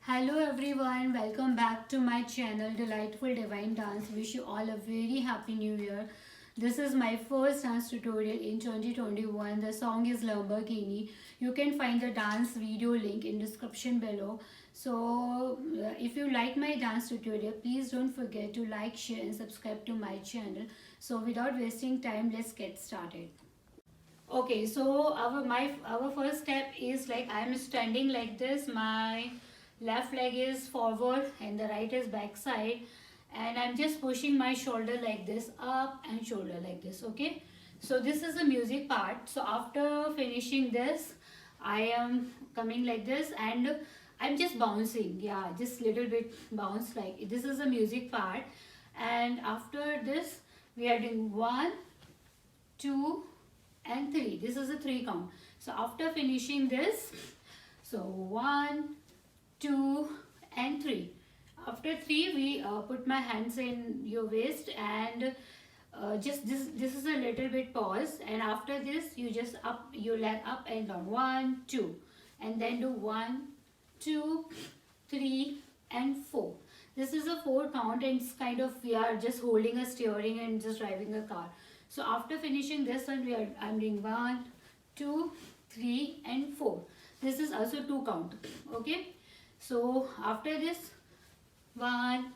Hello everyone, welcome back to my channel Delightful Divine Dance. Wish you all a very happy new year. This is my first dance tutorial in 2021. The song is Lamborghini. You can find the dance video link in description below. So if you like my dance tutorial, please don't forget to like, share and subscribe to my channel. So without wasting time, let's get started. Okay, so our first step is like I am standing like this. My left leg is forward and the right is back side, and I'm just pushing my shoulder like this up and shoulder like this. Okay, so this is the music part. So after finishing this, I am coming like this and I'm just bouncing. Yeah, just little bit bounce, like this is the music part. And after this we are doing 1, 2 and 3. This is a 3 count. So after finishing this, so 1, 2 and 3. After 3 we put my hands in your waist and just this is a little bit pause, and after this you just up your leg up and down, 1, 2, and then do 1, 2, 3 and 4. This is a 4 count, and it's kind of we are just holding a steering and just driving a car. So after finishing this one, I'm doing 1, 2, 3 and 4. This is also 2 count. Okay. So after this, 1,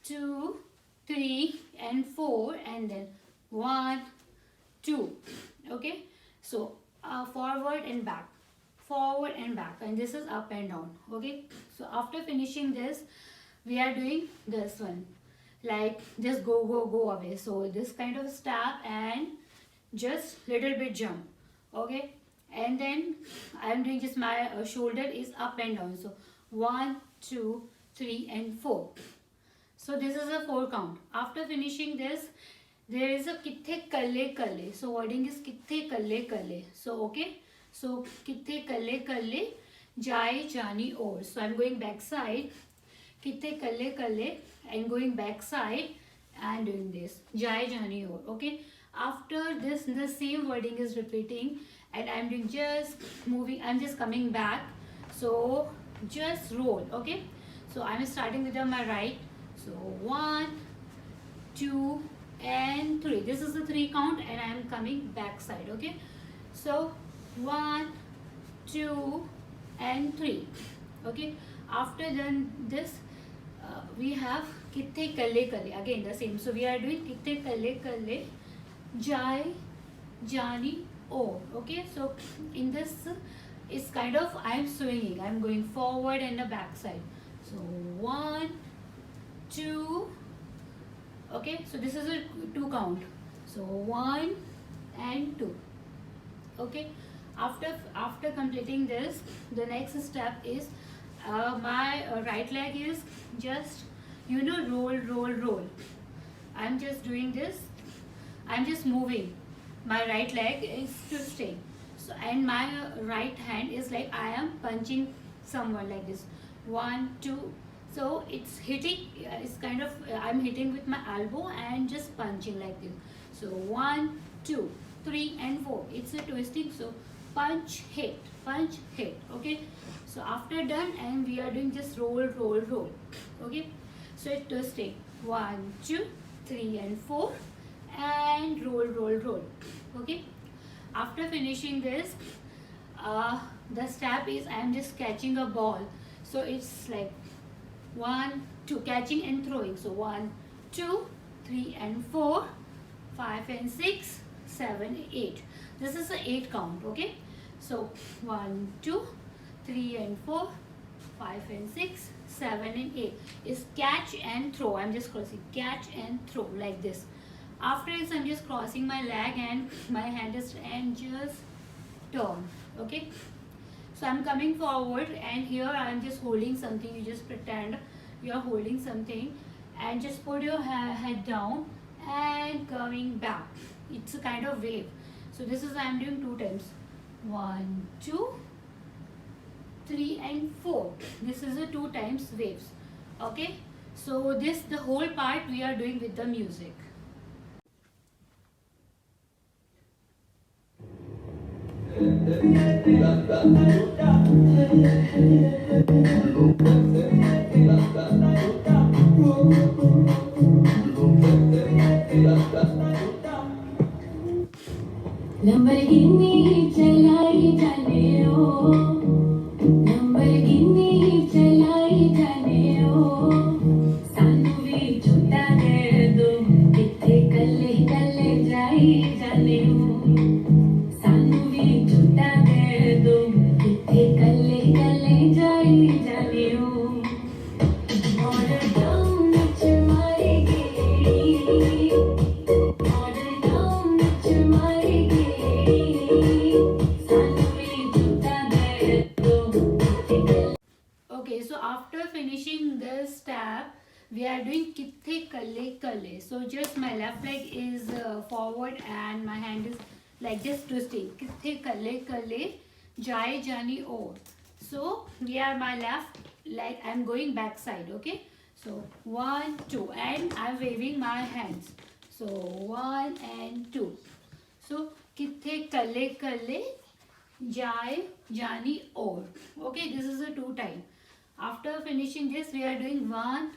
2, 3 and 4, and then 1, 2. Okay. So forward and back, and this is up and down. Okay. So after finishing this, we are doing this one, like just go away. So this kind of step and just little bit jump. Okay, and then I'm doing just my shoulder is up and down. So 1, 2, 3 and 4. So this is a 4 count. After finishing this, there is a kithe kalle kalle. So wording is kithe kalle kalle. So okay, so kithe kalle kalle jai jani or. So I'm going back side, kithe kalle kalle, and going back side and doing this jai jani or. Okay, after this the same wording is repeating, and I'm doing just moving, I'm just coming back. So just roll. Okay, so I'm starting with my right. So 1, 2 and 3. This is the 3 count, and I'm coming back side. Okay, so 1, 2 and 3. Okay, after then this we have kithe kalle kalle, again the same. So we are doing kithe kalle kalle jai jani or. Okay, so in this it's kind of I'm swinging, I'm going forward and the back side. So 1, 2. Okay, so this is a 2 count. So 1 and 2. Okay, after completing this, the next step is my right leg is just roll. I'm just doing this, I'm just moving, my right leg is twisting. So and my right hand is like I am punching somewhere like this, 1, 2. So it's hitting, it's kind of I'm hitting with my elbow and just punching like this. So 1, 2, 3 and 4. It's a twisting. So punch hit. Okay, so after done, and we are doing just roll. Okay, so it's twisting, 1, 2, 3 and 4 and roll. Okay, after finishing this, the step is I'm just catching a ball. So it's like 1, 2, catching and throwing. So 1, 2, 3 and 4, 5 and 6, 7, 8. This is the 8 count. Okay, so 1, 2, 3 and 4, 5 and 6, 7 and 8 is catch and throw. I'm just crossing, catch and throw like this. After this, I'm just crossing my leg and my hand is and just turn. Okay, so I'm coming forward, and here I'm just holding something. You just pretend you're holding something and just put your head down and coming back. It's a kind of wave. So this is I'm doing 2 times, 1, 2, 3 and 4. This is a 2 times waves. Okay, so this the whole part we are doing with the music. Lamborghini चलाई जाने ओ Lamborghini चलाई जाने ओ सानू भी झूठा दे दो किथे कल्ले कल्ले जाई जाने ओ सानू भी झूठा दे दो किथे कल्ले कल्ले जाई जाने ओ Order down at your mighty Order down at your mighty Okay, so after finishing this step, we are doing kithe kalle kalle. So just my left leg is forward and my hand is like just twisting. Kithe kalle kalle, jai jani or. So we are my left leg. I'm going back side. Okay. So 1, 2, and I'm waving my hands. So 1 and 2. So kithe kalle kalle, jai jani or. Okay, this is a 2 time. After finishing this, we are doing 1,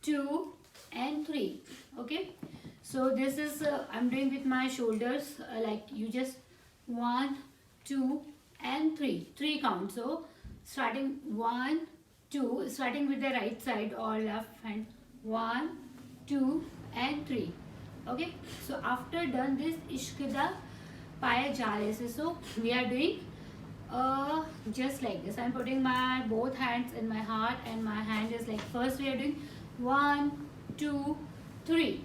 2 and 3. Okay, so this is I'm doing with my shoulders like you just 1, 2 and 3 count. So starting 1, 2, starting with the right side or left hand, 1, 2 and 3. Okay, so after done this ishkida paya ja rahe se. So we are doing just like this. I'm putting my both hands in my heart and my hand is like, first we are doing 1, 2, 3.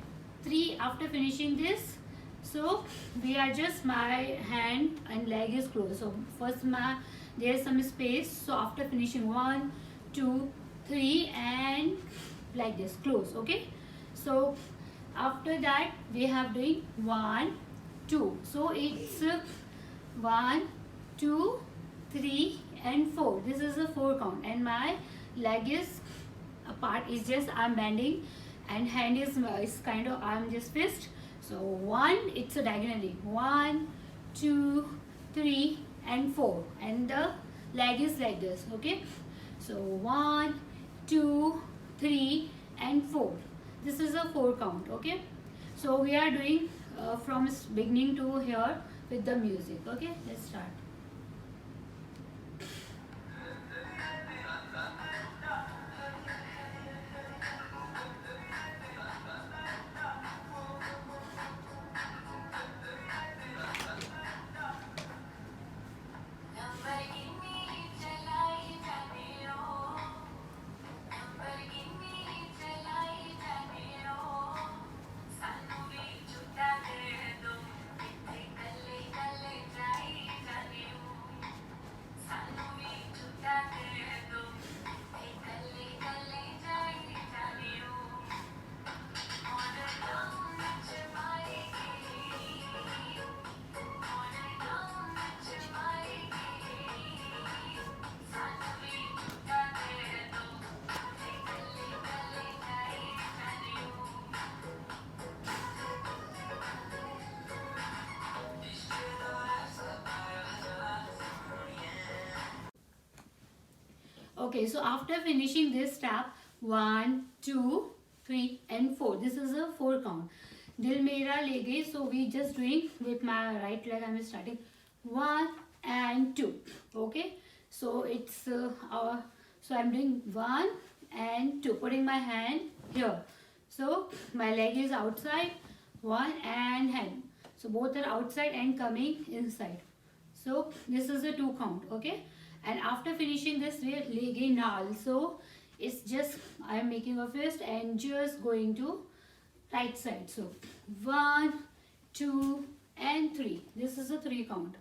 After finishing this, so we are just my hand and leg is closed. So first there's some space. So after finishing 1, 2, 3 and like this close. Okay, so after that we have doing 1, 2. So it's 1, 2, 3 and 4. This is a 4 count and my leg is apart, is just I'm bending and hand is kind of I'm just fist. So 1, it's a diagonally 1, 2, 3 and 4 and the leg is like this. Okay, so 1, 2, 3 and 4. This is a 4 count. Okay, so we are doing from beginning to here with the music. Okay, let's start. Okay, so after finishing this step 1, 2, 3 and 4. This is a 4 count. Dil mera le gaye. So we just doing with my right leg. I'm starting 1 and 2. Okay, so it's so I'm doing 1 and 2. Putting my hand here. So my leg is outside. 1 and hand. So both are outside and coming inside. So this is a 2 count. Okay. And after finishing this, we are leg naal. So it's just I am making a fist and just going to right side. So 1, 2 and 3. This is a 3 count.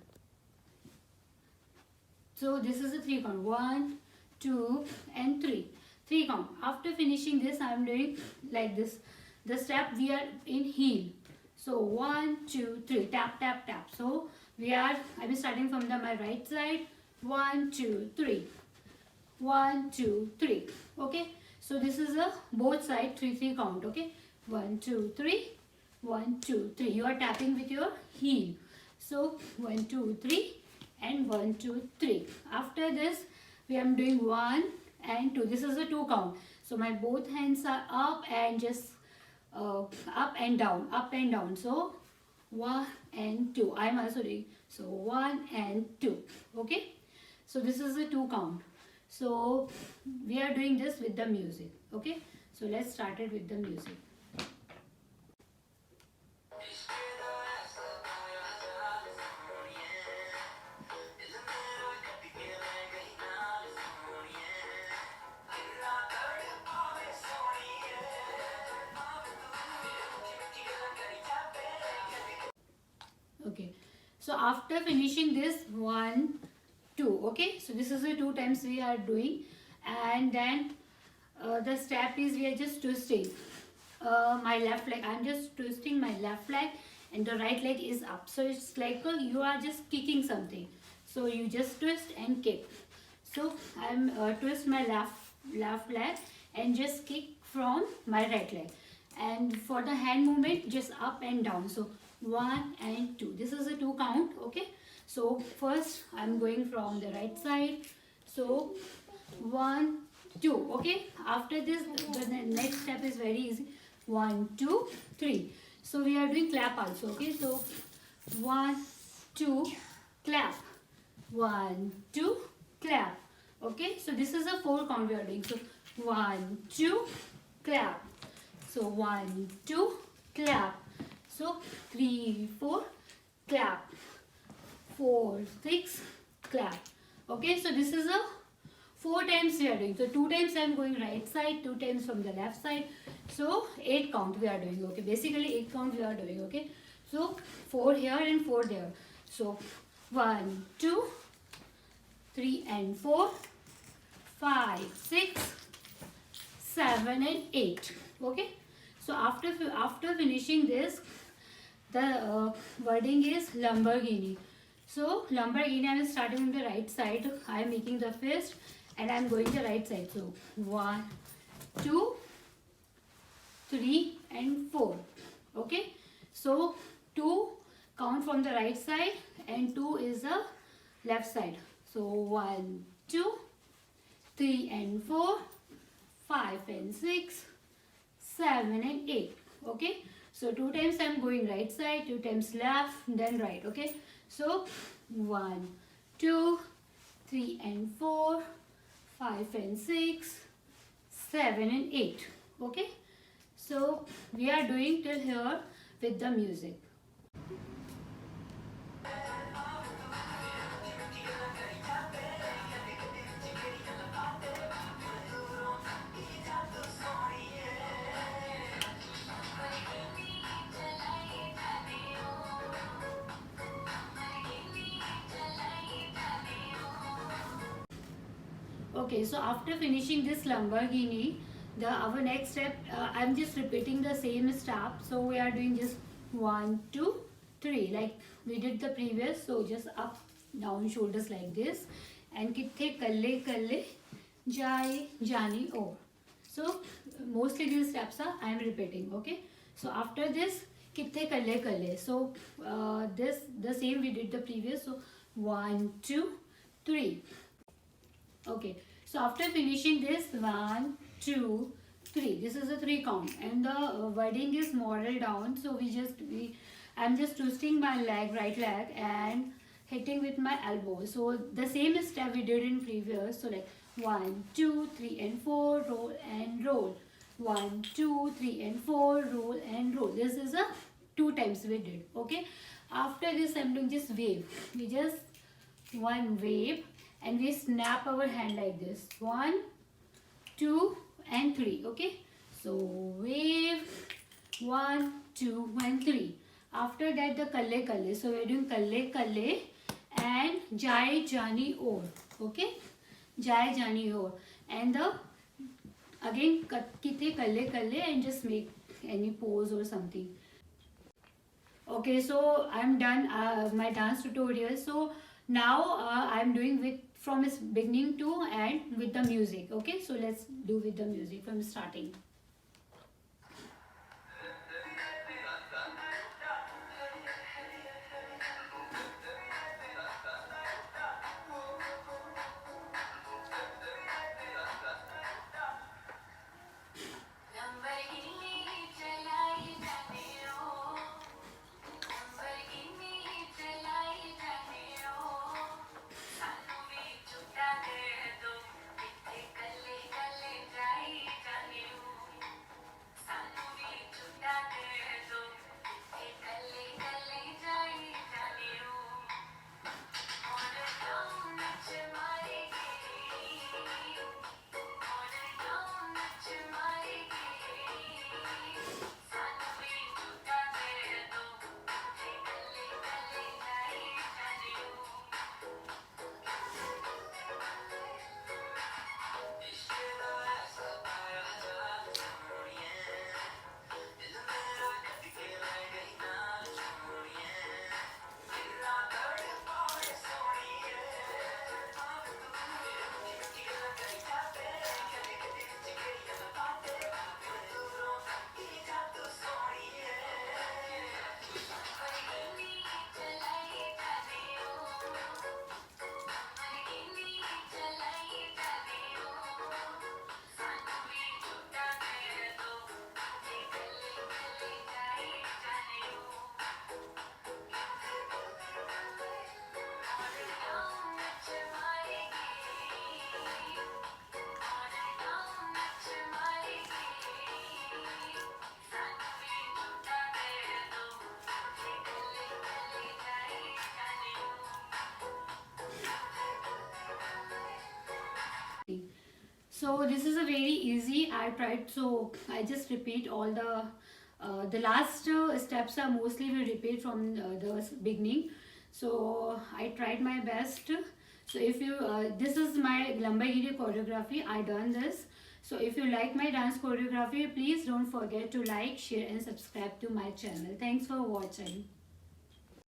So this is a 3 count. 1, 2 and 3. 3 count. After finishing this, I am doing like this. The step we are in heel. So 1, 2, 3. Tap, tap, tap. So we are, I am starting from my right side. 1, 2, 3. 1, 2, 3. Okay, so this is a both side 3 count. Okay, 1, 2, 3. 1, 2, 3. You are tapping with your heel. So 1, 2, 3 and 1, 2, 3. After this, we are doing 1, and 2. This is a 2 count. So my both hands are up and just up and down, up and down. So 1 and 2. I am also doing. So 1 and 2. Okay. So this is a 2 count. So we are doing this with the music. Okay. So let's start it with the music. Okay, so after finishing this 1 2, okay, so this is the 2 times we are doing, and then the step is we are just twisting my left leg. I'm just twisting my left leg and the right leg is up, so it's like you are just kicking something, so you just twist and kick. So I'm twist my left leg and just kick from my right leg, and for the hand movement just up and down. So 1 and 2, this is a 2 count. Okay, so first I'm going from the right side. So 1 2. Okay, after this the next step is very easy. 1 2 3. So we are doing clap also. Okay, so 1 2 clap, 1 2 clap. Okay, so this is a 4 count we are doing. So 1 2 clap. So 1 2 clap. So 3 4 clap, 4 6 clap. Okay, so this is a 4 times we are doing. So 2 times I am going right side, 2 times from the left side. So 8 count we are doing. Okay, basically 8 count we are doing. Okay, so 4 here and 4 there. So 1 2 3 and 4 5 6 7 and 8. Okay, so after finishing this, the wording is Lamborghini. So Lamborghini, I am starting from the right side. I am making the fist and I am going the right side. So 1 2 3 and 4. Okay, so 2 count from the right side and 2 is the left side. So 1 2 3 and 4 5 and 6 7 and 8. Okay, so 2 times I am going right side, 2 times left, then right. Okay, so 1 2 3 and 4 5 and 6 7 and 8. Okay, so we are doing till here with the music. Okay, so after finishing this Lamborghini, our next step, I'm just repeating the same step. So we are doing just 1 2 3 like we did the previous. So just up down shoulders like this, and kithe kalle kalle jai jani or. So mostly these steps are I am repeating. Okay, so after this kithe kalle kalle. So this the same we did the previous. So 1 2 3. Okay, so after finishing this 1 2 3, this is a 3 count, and the wording is model down. So I'm just twisting my leg, right leg, and hitting with my elbow. So the same step we did in previous. So like 1 2 3 and 4, roll and roll. 1 2 3 and 4, roll and roll. This is a 2 times we did. Okay, after this I'm doing just wave. We just one wave and we snap our hand like this. 1 2 and 3. Okay, so wave 1 2 and 3. After that the kalle kalle. So we are doing kalle kalle and jai jani or. Okay, jai jani or, and the again kithe kalle kalle and just make any pose or something. Okay, so I'm done my dance tutorial. So now I'm doing with from its beginning to end with the music. Okay, so let's do with the music from starting. So this is a very easy. I tried, so I just repeat all the last steps are mostly we repeat from the beginning. So I tried my best. So if you this is my Lamborghini choreography. I done this. So if you like my dance choreography, please don't forget to like, share and subscribe to my channel. Thanks for watching.